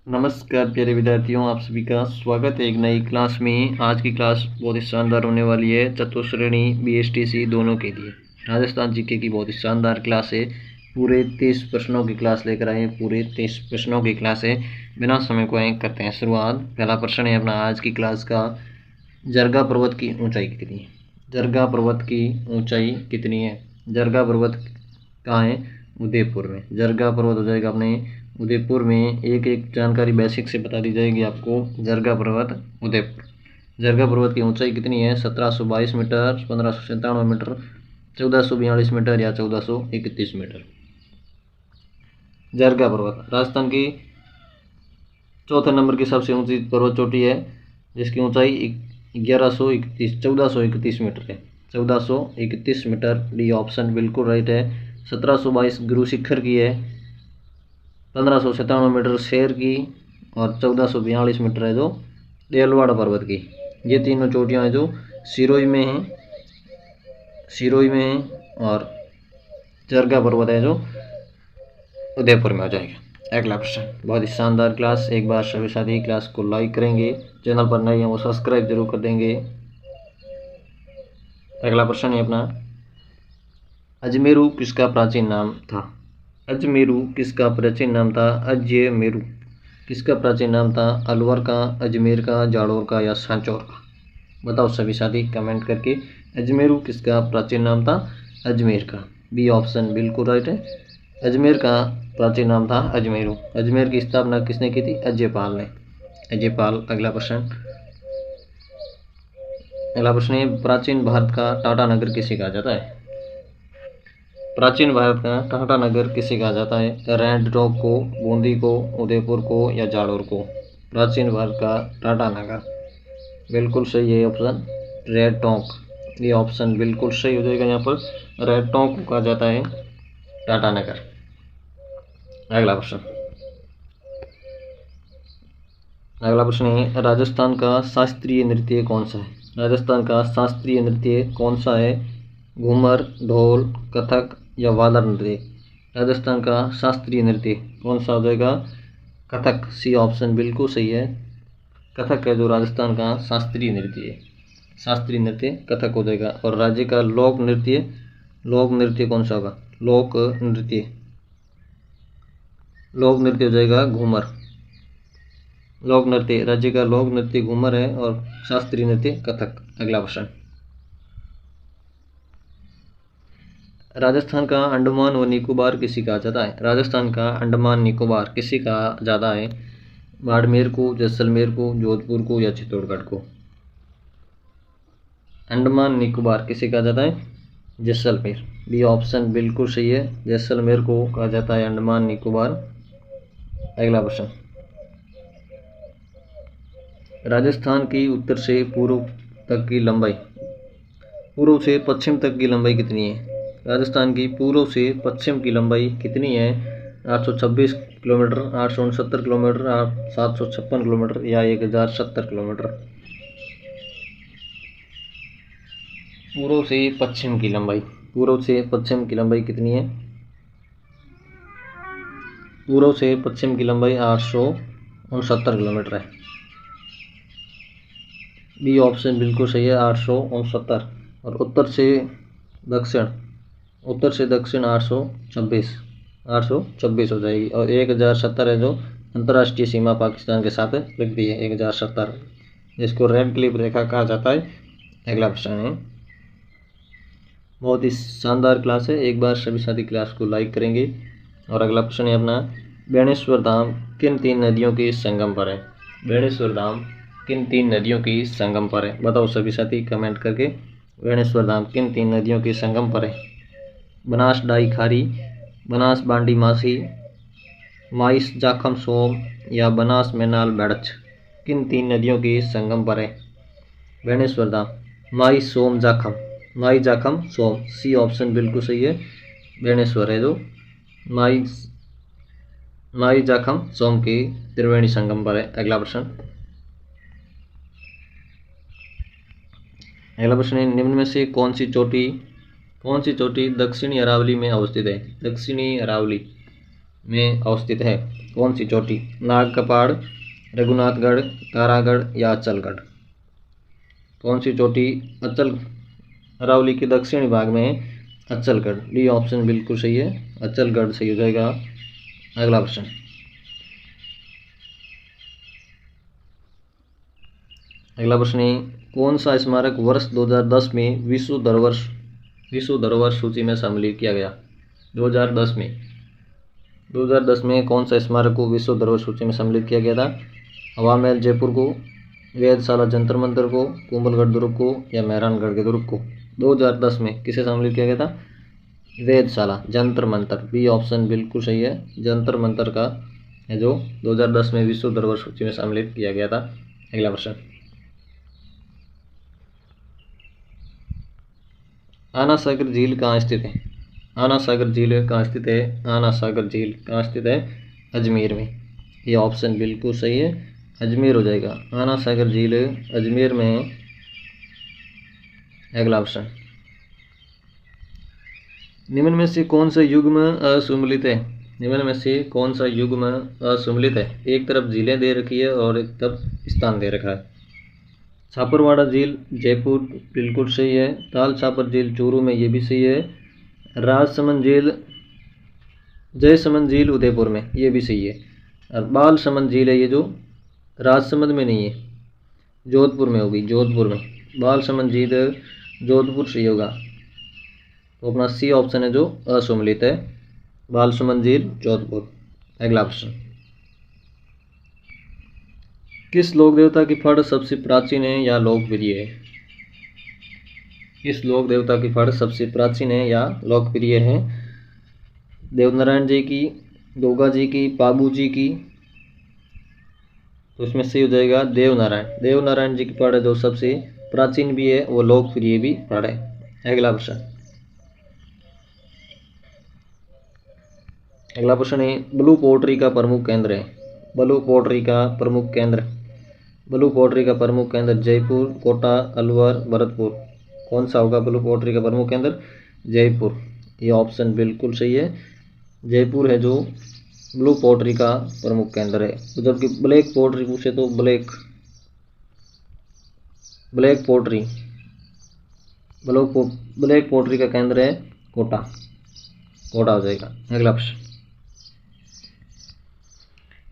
नमस्कार प्यारे विद्यार्थियों, आप सभी का स्वागत है एक नई क्लास में। आज की क्लास बहुत ही शानदार होने वाली है चतुश्रेणी BSTC दोनों के लिए। राजस्थान जीके की बहुत ही शानदार क्लास है। पूरे 23 प्रश्नों की क्लास लेकर आए हैं। पूरे 23 प्रश्नों की क्लास है। बिना समय को करते हैं शुरुआत। पहला प्रश्न है अपना आज की क्लास का, जरगा पर्वत की ऊंचाई कितनी है? जरगा पर्वत की ऊंचाई कितनी है? जरगा पर्वत कहाँ है? उदयपुर में। जरगा पर्वत हो जाएगा अपने उदयपुर में। एक एक जानकारी बेसिक से बता दी जाएगी आपको। जरगा पर्वत उदयपुर। जरगा पर्वत की ऊंचाई कितनी है? 1722 मीटर, 1597 मीटर, 1442 मीटर या 1431 मीटर। जरगा पर्वत राजस्थान की चौथे नंबर की सबसे ऊंची पर्वत चोटी है, जिसकी ऊंचाई 1431 मीटर है। 1431 मीटर। डी ऑप्शन बिल्कुल राइट है। 1722 गुरु शिखर की है, 1597 मीटर शेर की और 1442 मीटर है जो देलवाड़ा पर्वत की। ये तीनों चोटियां हैं जो सिरोही में हैं, और जरगा पर्वत है जो उदयपुर में हो जाएगा। अगला प्रश्न, बहुत ही शानदार क्लास। एक बार सभी साथी क्लास को लाइक करेंगे, चैनल पर नए हैं वो सब्सक्राइब जरूर कर देंगे। अगला प्रश्न है अपना, अजमेरू किसका प्राचीन नाम था? अजमेरू किसका प्राचीन नाम था? अजमेरू किसका प्राचीन नाम था? अलवर का, अजमेर का, जालोर का या सांचौर का? बताओ सभी साथी कमेंट करके। अजमेरू किसका प्राचीन नाम था? अजमेर का। बी ऑप्शन बिल्कुल राइट है। अजमेर का प्राचीन नाम था अजमेरू। अजमेर की स्थापना किसने की थी? अजयपाल ने। अजयपाल। अगला प्रश्न है, प्राचीन भारत का टाटा नगर किसे कहा जाता है? प्राचीन भारत का टाटा नगर किसे कहा जाता है? रैंड टॉक को, बूंदी को, उदयपुर को या जालोर को? प्राचीन भारत का टाटा नगर बिल्कुल सही है ऑप्शन रेड टोंक। ये ऑप्शन बिल्कुल सही हो जाएगा। यहाँ पर रेड टोंक को कहा जाता है टाटा नगर। अगला प्रश्न है, राजस्थान का शास्त्रीय नृत्य कौन सा है? राजस्थान का शास्त्रीय नृत्य कौन सा है? घूमर, ढोल, कथक या वादन नृत्य? राजस्थान का शास्त्रीय नृत्य कौन सा हो जाएगा? कथक। सी ऑप्शन बिल्कुल सही है। कथक है जो राजस्थान का शास्त्रीय नृत्य है। शास्त्रीय नृत्य कथक हो जाएगा। और राज्य का लोक नृत्य कौन सा होगा? लोक नृत्य हो जाएगा घूमर। लोक नृत्य, राज्य का लोक नृत्य घूमर है और शास्त्रीय नृत्य कथक। अगला प्रश्न, राजस्थान का अंडमान व निकोबार किसे कहा जाता है? राजस्थान का अंडमान निकोबार किसे कहा जाता है? बाड़मेर को, जैसलमेर को, जोधपुर को या चित्तौड़गढ़ को? अंडमान निकोबार किसे कहा जाता है? जैसलमेर। बी ऑप्शन बिल्कुल सही है। जैसलमेर को कहा जाता है अंडमान निकोबार। अगला प्रश्न, राजस्थान की उत्तर से पूर्व तक की लंबाई, पूर्व से पश्चिम तक की लंबाई कितनी है? राजस्थान की पूर्व से पश्चिम की लंबाई कितनी है? 826 किलोमीटर, 869 किलोमीटर, 756 किलोमीटर या 1070 किलोमीटर? पूर्व से पश्चिम की लंबाई, पूर्व से पश्चिम की लंबाई कितनी है? पूर्व से पश्चिम की लंबाई 869 किलोमीटर है। बी ऑप्शन बिल्कुल सही है, 869। और उत्तर से दक्षिण 826 हो जाएगी। और 1070 है जो अंतर्राष्ट्रीय सीमा पाकिस्तान के साथ लगती है, 1070, जिसको रेड क्लिप रेखा कहा जाता है। अगला प्रश्न है, बहुत ही शानदार क्लास है। एक बार सभी साथी क्लास को लाइक करेंगे। और अगला प्रश्न है अपना, बेणेश्वर धाम किन 3 नदियों के संगम पर है? बेणेश्वर धाम किन 3 नदियों की संगम पर है? बताओ सभी साथी कमेंट करके। बेणेश्वर धाम किन 3 नदियों के संगम पर है? बनास डाई खारी, बनास बांडी मासी, माइस जाखम सोम या बनास मैनाल बेड़च? किन 3 नदियों के संगम पर है बेणेश्वर धाम? माई सोम जाखम, माई जाखम सोम। सी ऑप्शन बिल्कुल सही है। बेणेश्वर है जो माई जाखम सोम के त्रिवेणी संगम पर है। अगला प्रश्न है, निम्न में से कौन सी चोटी दक्षिणी अरावली में अवस्थित है? दक्षिणी अरावली में अवस्थित है। कौन सी चोटी? नाग का पहाड़, रघुनाथगढ़, तारागढ़ या अचलगढ़? कौन सी चोटी अचल अरावली के दक्षिणी भाग में है? अचलगढ़। डी ऑप्शन बिल्कुल सही है, अचलगढ़ सही हो जाएगा। अगला प्रश्न, अगला प्रश्न है कौन सा स्मारक वर्ष 2010 में विश्व धरोहर सूची में सम्मिलित किया गया? 2010 में कौन सा स्मारक को विश्व धरोहर सूची में सम्मिलित किया गया था? हवा महल जयपुर को, वेधशाला जंतर मंतर को, कुंभलगढ़ दुर्ग को या मेहरानगढ़ के दुर्ग को? 2010 में किसे सम्मिलित किया गया था? वेधशाला जंतर मंतर। बी ऑप्शन बिल्कुल सही है, जंतर मंतर का है जो 2010 में विश्व धरोहर सूची में सम्मिलित किया गया था। अगला प्रश्न, आना सागर झील कहाँ स्थित है? आना सागर झील कहाँ स्थित है? आना सागर झील कहाँ स्थित है? अजमेर में। ये ऑप्शन बिल्कुल सही है, अजमेर हो जाएगा। आना सागर झील अजमेर में है। अगला प्रश्न, निम्न में से कौन सा युग्म असुम्मिलित है? निम्न में से कौन सा युग्म असुम्मिलित है? एक तरफ झीलें दे रखी है और एक तरफ स्थान दे रखा है। छापरवाड़ा झील जयपुर बिल्कुल सही है। ताल छापर झील चूरू में, ये भी सही है। राजसमंद झील जयसमंद झील उदयपुर में, ये भी सही है। और बाल समंद झील है ये जो राजसमंद में नहीं है, जोधपुर में होगी, जोधपुर में। बाल समंद झील जोधपुर सही होगा। तो अपना सी ऑप्शन है जो असुम्मिलित है, बाल समंद झील जोधपुर। अगला प्रश्न, किस लोक देवता की फड़ सबसे प्राचीन है या लोकप्रिय है? किस लोक देवता की फड़ सबसे प्राचीन है या लोकप्रिय है? देवनारायण जी की, गोगा जी की, पाबू जी की? तो इसमें सही हो जाएगा देवनारायण। देवनारायण जी की फड़ जो सबसे प्राचीन भी है वो लोकप्रिय भी फड़ है। अगला प्रश्न, अगला प्रश्न है ब्लू पोट्री का प्रमुख केंद्र है। ब्लू पोट्री का प्रमुख केंद्र, ब्लू पोट्री का प्रमुख केंद्र जयपुर, कोटा, अलवर, भरतपुर? कौन सा होगा ब्लू पोट्री का प्रमुख केंद्र? जयपुर। ये ऑप्शन बिल्कुल सही है, जयपुर है जो ब्लू पोट्री का प्रमुख केंद्र है। तो जबकि ब्लैक पोट्री पूछे तो ब्लैक पोट्री, ब्लैक पोट्री का केंद्र है कोटा, कोटा हो जाएगा। अगला प्रश्न,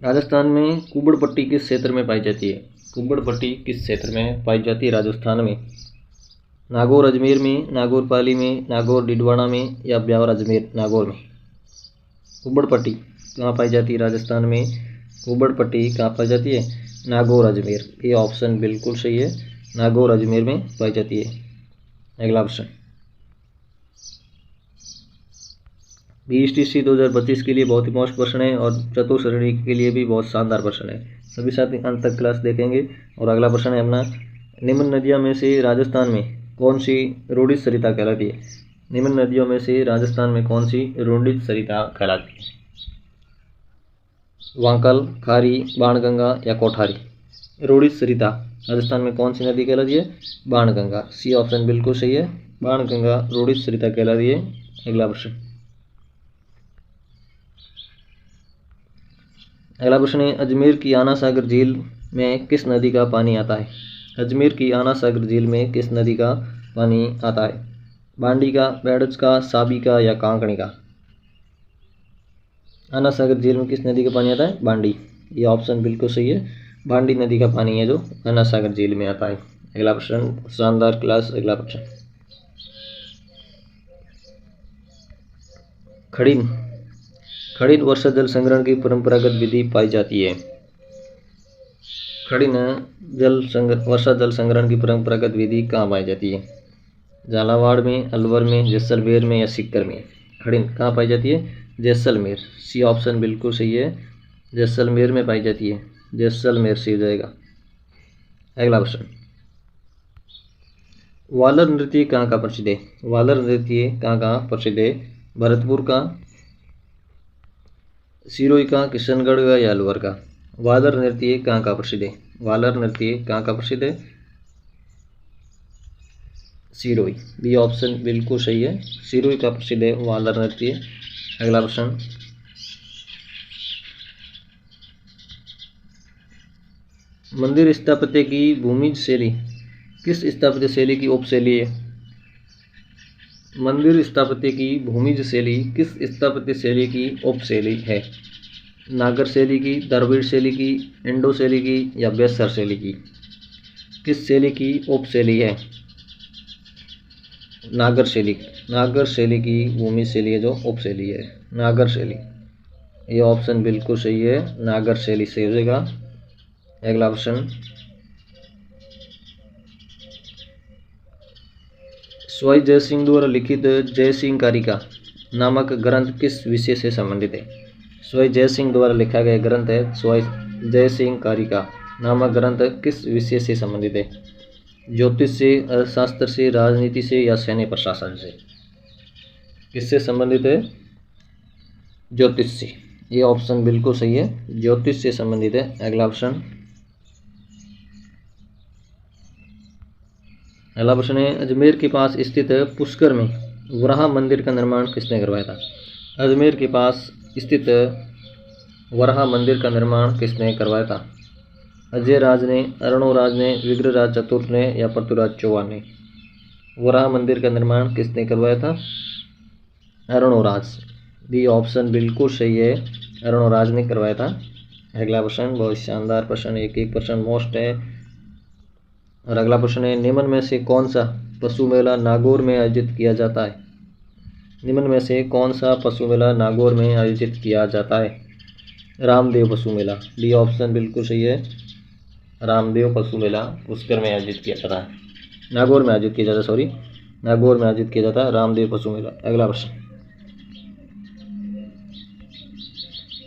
राजस्थान में कुबड़ पट्टी किस क्षेत्र में पाई जाती है? कुबड़ पट्टी किस क्षेत्र में पाई जाती है राजस्थान में? नागौर अजमेर में, नागौर पाली में, नागौर डिडवाना में या ब्यावर अजमेर नागौर में? कुबड़ पट्टी कहाँ पाई जाती है राजस्थान में? कुबड़ पट्टी कहाँ पाई जाती है? नागौर अजमेर। ये ऑप्शन बिल्कुल सही है, नागौर अजमेर में पाई जाती है। अगला प्रश्न, BSTC 2025 के लिए बहुत ही मस्त प्रश्न है और चतुश्रेणी के लिए भी बहुत शानदार प्रश्न है। सभी साथी अंत तक क्लास देखेंगे। और अगला प्रश्न है अपना, निम्न नदियों में से राजस्थान में कौन सी रूढ़ित सरिता कहलाती है? निम्न नदियों में से राजस्थान में कौन सी रूढ़ित सरिता कहलाती है? वांकल, खारी, बाणगंगा या कोठारी? रूढ़ित सरिता राजस्थान में कौन सी नदी कहलाती है? बाणगंगा। सी ऑप्शन बिल्कुल सही है, बाणगंगा रूढ़ित सरिता कहलाती है। अगला प्रश्न, अगला प्रश्न है अजमेर की आना सागर झील में किस नदी का पानी आता है? अजमेर की आना सागर झील में किस नदी का पानी आता है? बांडी का, बैडज का, साबी का या कांकणी का? आना सागर झील में किस नदी का पानी आता है? बांडी। ये ऑप्शन बिल्कुल सही है, बांडी नदी का पानी है जो आना सागर झील में आता है। अगला प्रश्न, शानदार क्लास। अगला प्रश्न, खड़ीन वर्षा जल संग्रहण की परंपरागत विधि पाई जाती है। खड़ीन वर्षा जल संग्रहण की परंपरागत विधि कहाँ पाई जाती है? झालावाड़ में, अलवर में, जैसलमेर में या सीकर में? खड़ीन कहाँ पाई जाती है? जैसलमेर। सी ऑप्शन बिल्कुल सही है, जैसलमेर में पाई जाती है, जैसलमेर से हो जाएगा। अगला प्रश्न, वालर नृत्य कहाँ का प्रसिद्ध है? वालर नृत्य कहाँ प्रसिद्ध है? भरतपुर का, सिरोही का, किशनगढ़ का या अलवर का? वालर नृत्य कहाँ का प्रसिद्ध है? वालर नृत्य कहाँ का प्रसिद्ध है? सिरोही। बी ऑप्शन बिल्कुल सही है, सिरोही का प्रसिद्ध है वालर नृत्य। अगला प्रश्न, मंदिर स्थापत्य की भूमिज शैली किस स्थापत्य शैली की उपशैली है? मंदिर स्थापत्य की भूमिज शैली किस स्थापत्य शैली की उपशैली है? नागर शैली की, द्रविड़ शैली की, इंडो शैली की या बेसर शैली की? किस शैली की उपशैली है? नागर शैली। नागर शैली की भूमि शैली है जो उपशैली है, नागर शैली। ये ऑप्शन बिल्कुल सही है, नागर शैली सही हो जाएगा। अगला ऑप्शन, स्वाई जय सिंह द्वारा लिखित जय सिंह कारिका नामक ग्रंथ किस विषय से संबंधित है? स्वाई जय सिंह द्वारा लिखा गया ग्रंथ है स्वाई जय सिंह कारिका नामक ग्रंथ किस विषय से संबंधित है? ज्योतिष से, अर्थशास्त्र से, राजनीति से या सैन्य प्रशासन से? किससे संबंधित है? ज्योतिष से। ये ऑप्शन बिल्कुल सही है, ज्योतिष से संबंधित है। अगला ऑप्शन, अगला प्रश्न है, अजमेर के पास स्थित पुष्कर में वराह मंदिर का निर्माण किसने करवाया था? अजमेर के पास स्थित वराह मंदिर का निर्माण किसने करवाया था? अजय राज ने, अरुणोराज ने, विग्रहराज चतुर्थ ने या पृथ्वीराज चौहान ने? वराह मंदिर का निर्माण किसने करवाया था? अरुणोराज। डी ऑप्शन बिल्कुल सही है, अरुणोराज ने करवाया था। अगला प्रश्न बहुत शानदार प्रश्न, एक प्रश्न मोस्ट है। और अगला प्रश्न है, निम्न में से कौन सा पशु मेला नागौर में आयोजित किया जाता है? निम्न में से कौन सा पशु मेला नागौर में आयोजित किया जाता है? रामदेव पशु मेला। डी ऑप्शन बिल्कुल सही है, रामदेव पशु मेला पुष्कर में आयोजित किया जाता है, नागौर में आयोजित किया जाता है, सॉरी नागौर में आयोजित किया जाता है रामदेव पशु मेला। अगला प्रश्न,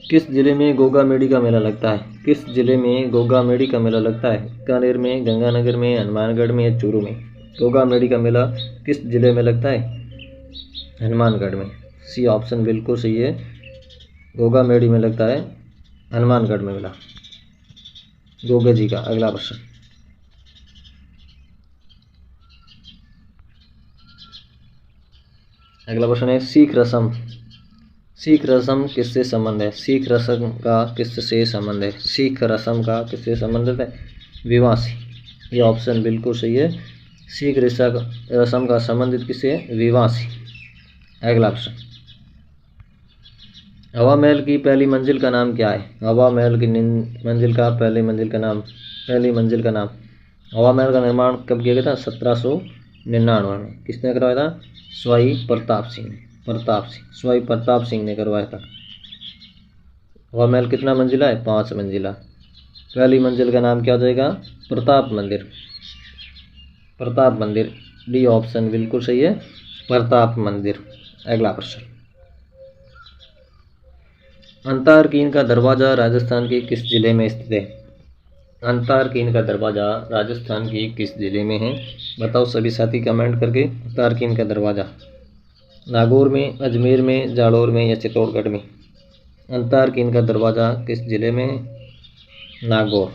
किस जिले में गोगा मेडी का मेला लगता है? किस जिले में गोगा मेडी का मेला लगता है? बीकानेर में, गंगानगर में, हनुमानगढ़ में या चूरू में? गोगा मेडी का मेला किस जिले में लगता है? हनुमानगढ़ में। सी ऑप्शन बिल्कुल सही है, गोगा मेडी में लगता है हनुमानगढ़ में मेला गोगा जी का। अगला प्रश्न, अगला प्रश्न है, सिख रस्म। सिख रस्म किससे संबंध है? सिख रस्म का किससे संबंध है? सिख रस्म का किससे संबंधित है? विवाह से। ये ऑप्शन बिल्कुल सही है, सिख रस्म का संबंधित किससे? विवाह से। अगला प्रश्न, हवा महल की पहली मंजिल का नाम क्या है? हवा महल की मंजिल का पहली मंजिल का नाम हवा महल का निर्माण कब किया गया था? 1799 में। किसने करवाया था? स्वाई प्रताप सिंह ने। स्वाई प्रताप सिंह ने करवाया था। हवा महल कितना मंजिला है? 5 मंजिला। पहली मंजिल का नाम क्या हो जाएगा? प्रताप मंदिर। डी ऑप्शन बिल्कुल सही है, प्रताप मंदिर। अगला प्रश्न, अंतारकीन का दरवाजा राजस्थान के किस जिले में स्थित है? अंतारकीन का दरवाजा राजस्थान के किस जिले में है? बताओ सभी साथी कमेंट करके। अंतारकीन का दरवाजा नागौर में, अजमेर में, जालौर में या चित्तौड़गढ़ में? अंतारकीन का दरवाजा किस जिले में है? नागौर।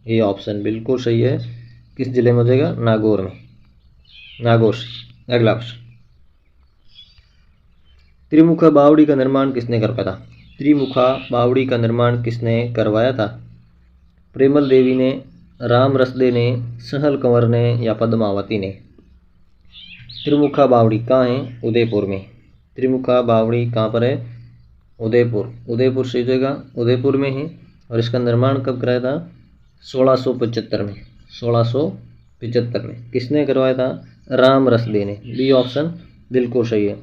ये ऑप्शन बिल्कुल सही है, किस जिले में हो जाएगा? नागौर में, नागौर से। अगला प्रश्न, त्रिमुखा बावड़ी का निर्माण किसने करवाया था? त्रिमुखा बावड़ी का निर्माण किसने करवाया था? प्रेमल देवी ने, राम रसदे ने, सहल कंवर ने या पद्मावती ने? त्रिमुखा बावड़ी कहाँ है? उदयपुर में। त्रिमुखा बावड़ी कहाँ पर है? उदयपुर से जगह उदयपुर में है। और इसका निर्माण कब कराया था? 1675 में। 1675 में। किसने करवाया था? राम रसदे ने। बी ऑप्शन बिल्कुल सही है,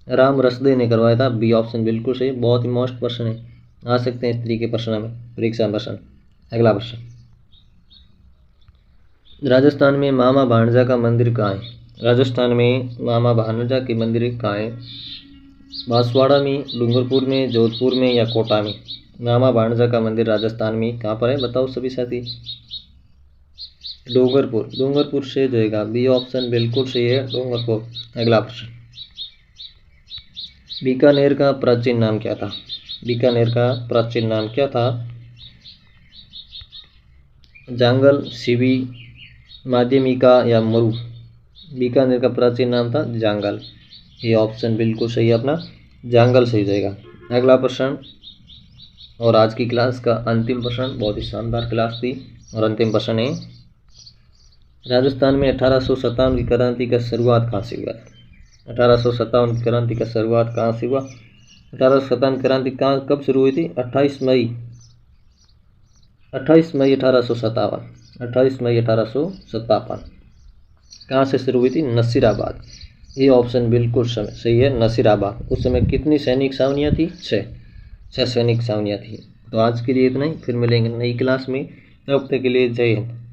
राम रसदे ने करवाया था। बी ऑप्शन बिल्कुल सही। बहुत ही मोस्ट प्रश्न है, आ सकते हैं इस तरीके के प्रश्न में परीक्षा में प्रश्न। अगला प्रश्न, राजस्थान में मामा भाणजा का मंदिर कहाँ है? राजस्थान में मामा भाणजा की मंदिर कहाँ है? बांसवाड़ा में, डूंगरपुर में, जोधपुर में या कोटा में? मामा भाणजा का मंदिर राजस्थान में कहाँ पर है? बताओ सभी साथी। डूंगरपुर से जाएगा। बी ऑप्शन बिल्कुल सही है, डूंगरपुर। अगला प्रश्न, बीकानेर का प्राचीन नाम क्या था? बीकानेर का प्राचीन नाम क्या था? जांगल, सिवी, माध्यमिका या मरु? बीकानेर का प्राचीन नाम था जांगल। ये ऑप्शन बिल्कुल सही है अपना, जांगल सही जाएगा। अगला प्रश्न, और आज की क्लास का अंतिम प्रश्न, बहुत ही शानदार क्लास थी, और अंतिम प्रश्न है, राजस्थान में 1857 की क्रांति का शुरुआत कहाँ से हुआ था? 1857 की क्रांति का शुरुआत कहाँ से हुआ? 1857 क्रांति कब शुरू हुई थी? 28 मई 1857। 28 मई 1857 कहाँ से शुरू हुई थी? नसीराबाद। ये ऑप्शन बिल्कुल सही है, नसीराबाद। उस समय कितनी सैनिक छावनियाँ थी? 6 सैनिक छावनियाँ थी। तो आज के लिए इतना ही, फिर मिलेंगे नई क्लास में। तब तक के लिए जय हिंद।